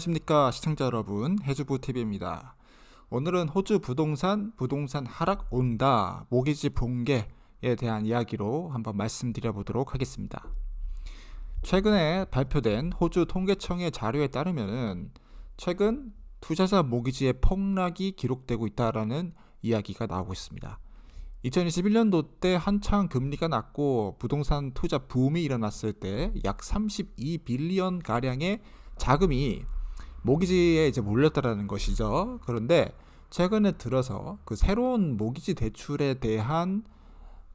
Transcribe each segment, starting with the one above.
안녕하십니까 시청자 여러분, 해주부TV입니다. 오늘은 호주 부동산 하락 온다, 모기지 붕괴에 대한 이야기로 한번 말씀드려 보도록 하겠습니다. 최근에 발표된 호주 통계청의 자료에 따르면 최근 투자자 모기지의 폭락이 기록되고 있다라는 이야기가 나오고 있습니다. 2021년도 때 한창 금리가 낮고 부동산 투자 붐이 일어났을 때 약 32빌리언 가량의 자금이 모기지에 이제 몰렸다라는 것이죠. 그런데 최근에 들어서 그 새로운 모기지 대출에 대한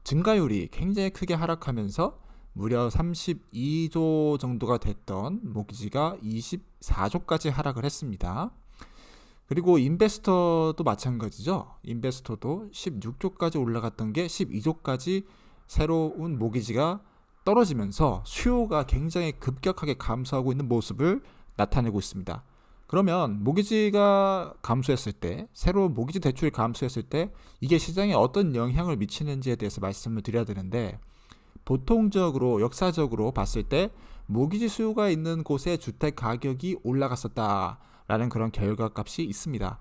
증가율이 굉장히 크게 하락하면서 무려 32조 정도가 됐던 모기지가 24조까지 하락을 했습니다. 그리고 인베스터도 마찬가지죠. 인베스터도 16조까지 올라갔던 게 12조까지 새로운 모기지가 떨어지면서 수요가 굉장히 급격하게 감소하고 있는 모습을 나타내고 있습니다. 그러면 모기지가 감소했을 때, 새로운 모기지 대출이 감소했을 때 이게 시장에 어떤 영향을 미치는지에 대해서 말씀을 드려야 되는데, 보통적으로 역사적으로 봤을 때 모기지 수요가 있는 곳에 주택 가격이 올라갔었다라는 그런 결과값이 있습니다.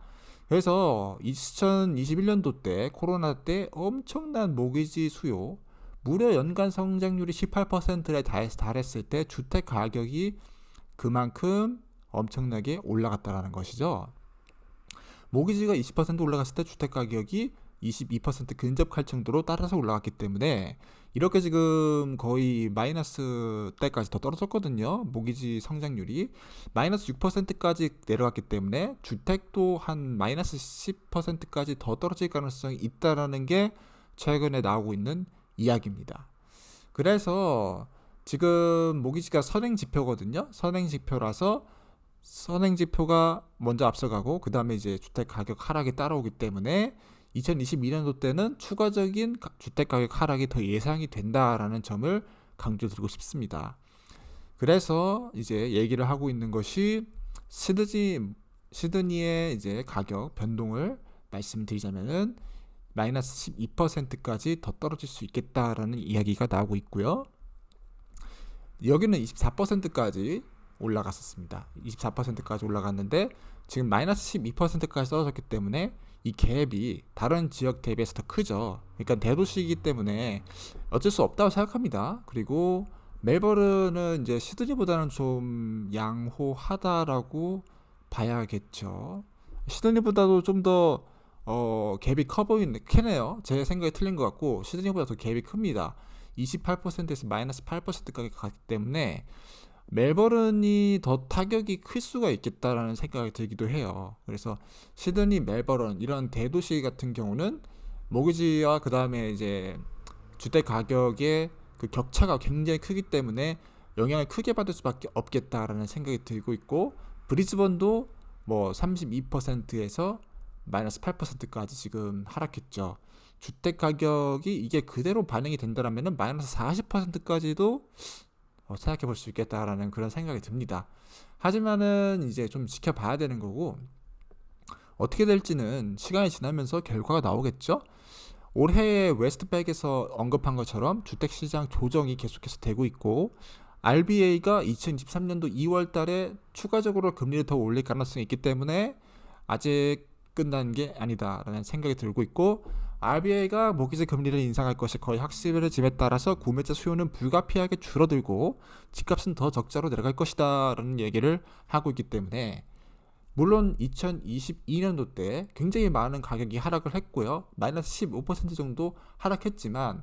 그래서 2021년도 때 코로나 때 엄청난 모기지 수요, 무려 연간 성장률이 18%에 달했을 때 주택 가격이 그만큼 엄청나게 올라갔다라는 것이죠. 모기지가 20% 올라갔을 때 주택 가격이 22% 근접할 정도로 따라서 올라갔기 때문에 이렇게 지금 거의 마이너스 때까지 더 떨어졌거든요. 모기지 성장률이 마이너스 6%까지 내려갔기 때문에 주택도 한 마이너스 10%까지 더 떨어질 가능성이 있다라는 게 최근에 나오고 있는 이야기입니다. 그래서 지금 모기지가 선행지표거든요. 선행지표라서 선행지표가 먼저 앞서가고 그 다음에 이제 주택 가격 하락이 따라오기 때문에 2022년도 때는 추가적인 주택 가격 하락이 더 예상이 된다라는 점을 강조드리고 싶습니다. 그래서 이제 얘기를 하고 있는 것이 시드니의 이제 가격 변동을 말씀드리자면은 마이너스 12%까지 더 떨어질 수 있겠다라는 이야기가 나오고 있고요. 여기는 24%까지 올라갔었습니다. 24%까지 올라갔는데 지금 마이너스 12%까지 떨어졌기 때문에 이 갭이 다른 지역 대비해서 더 크죠. 그러니까 대도시이기 때문에 어쩔 수 없다고 생각합니다. 그리고 멜버른은 이제 시드니보다는 좀 양호하다라고 봐야겠죠. 시드니보다도 좀 더 갭이 커 보이네, 크네요. 제 생각이 틀린 것 같고 시드니보다 더 갭이 큽니다. 28%에서 마이너스 8%까지 갔기 때문에 멜버른이 더 타격이 클 수가 있겠다라는 생각이 들기도 해요. 그래서 시드니, 멜버른 이런 대도시 같은 경우는 모기지와 그 다음에 이제 주택 가격의 그 격차가 굉장히 크기 때문에 영향을 크게 받을 수밖에 없겠다라는 생각이 들고 있고, 브리즈번도 뭐 32%에서 마이너스 8%까지 지금 하락했죠. 주택 가격이 이게 그대로 반영이 된다면 마이너스 40%까지도 생각해 볼 수 있겠다라는 그런 생각이 듭니다. 하지만은 이제 좀 지켜봐야 되는 거고, 어떻게 될지는 시간이 지나면서 결과가 나오겠죠. 올해 웨스트백에서 언급한 것처럼 주택시장 조정이 계속해서 되고 있고, RBA가 2023년도 2월 달에 추가적으로 금리를 더 올릴 가능성이 있기 때문에 아직 끝난 게 아니다라는 생각이 들고 있고, RBA가 모기지 금리를 인상할 것이 거의 확실해짐에 따라서 구매자 수요는 불가피하게 줄어들고 집값은 더 적자로 내려갈 것이다 라는 얘기를 하고 있기 때문에, 물론 2022년도 때 굉장히 많은 가격이 하락을 했고요. 마이너스 15% 정도 하락했지만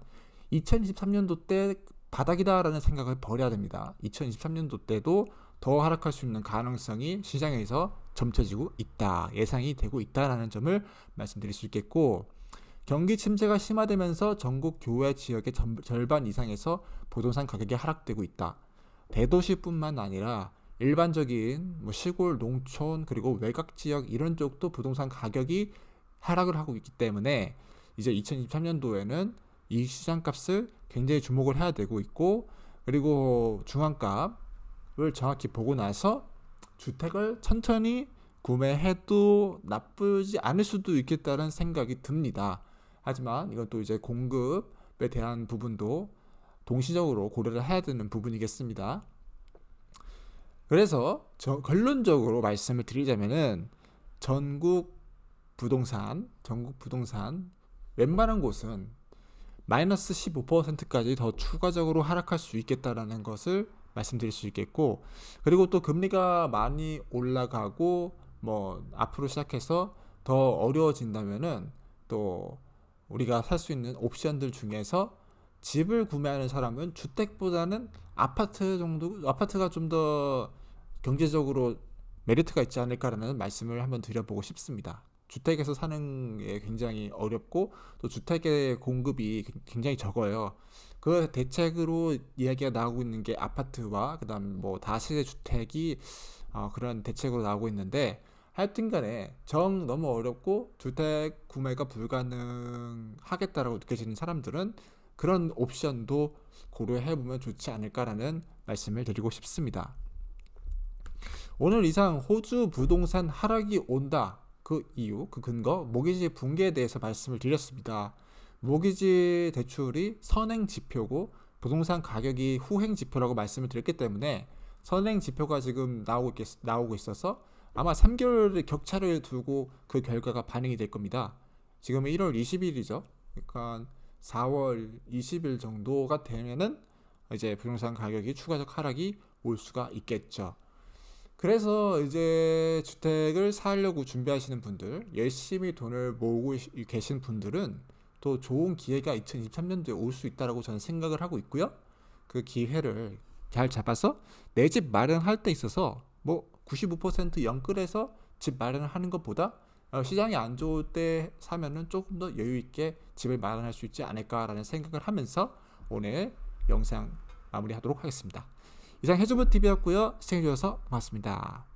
2023년도 때 바닥이다라는 생각을 버려야 됩니다. 2023년도 때도 더 하락할 수 있는 가능성이 시장에서 점쳐지고 있다, 예상이 되고 있다라는 점을 말씀드릴 수 있겠고, 경기 침체가 심화되면서 전국 교외 지역의 절반 이상에서 부동산 가격이 하락되고 있다. 대도시뿐만 아니라 일반적인 뭐 시골, 농촌, 그리고 외곽 지역 이런 쪽도 부동산 가격이 하락을 하고 있기 때문에 이제 2023년도에는 이 시장값을 굉장히 주목을 해야 되고 있고, 그리고 중앙값을 정확히 보고 나서 주택을 천천히 구매해도 나쁘지 않을 수도 있겠다는 생각이 듭니다. 하지만 이건 또 이제 공급에 대한 부분도 동시적으로 고려를 해야 되는 부분이겠습니다. 그래서 결론적으로 말씀을 드리자면은 전국 부동산 웬만한 곳은 마이너스 15%까지 더 추가적으로 하락할 수 있겠다라는 것을 말씀드릴 수 있겠고, 그리고 또 금리가 많이 올라가고 뭐 앞으로 시작해서 더 어려워진다면은 또 우리가 살 수 있는 옵션들 중에서 집을 구매하는 사람은 주택보다는 아파트가 좀 더 경제적으로 메리트가 있지 않을까라는 말씀을 한번 드려보고 싶습니다. 주택에서 사는 게 굉장히 어렵고 또 주택의 공급이 굉장히 적어요. 그 대책으로 이야기가 나오고 있는 게 아파트와 그다음 뭐 다세대 주택이 그런 대책으로 나오고 있는데, 하여튼간에 너무 어렵고 주택 구매가 불가능하겠다라고 느껴지는 사람들은 그런 옵션도 고려해보면 좋지 않을까라는 말씀을 드리고 싶습니다. 오늘 이상 호주 부동산 하락이 온다, 그 이유, 그 근거, 모기지 붕괴에 대해서 말씀을 드렸습니다. 모기지 대출이 선행 지표고 부동산 가격이 후행 지표라고 말씀을 드렸기 때문에 선행 지표가 지금 나오고 있어서 아마 3개월의 격차를 두고 그 결과가 반영이 될 겁니다. 지금 1월 20일이죠. 그러니까 4월 20일 정도가 되면은 이제 부동산 가격이 추가적 하락이 올 수가 있겠죠. 그래서 이제 주택을 사려고 준비하시는 분들, 열심히 돈을 모으고 계신 분들은 또 좋은 기회가 2023년도에 올 수 있다라고 저는 생각을 하고 있고요. 그 기회를 잘 잡아서 내 집 마련할 때 있어서 뭐 95% 영끌해서 집 마련을 하는 것보다 시장이 안 좋을 때 사면은 조금 더 여유 있게 집을 마련할 수 있지 않을까라는 생각을 하면서 오늘 영상 마무리하도록 하겠습니다. 이상 해주부 TV였고요. 시청해주셔서 고맙습니다.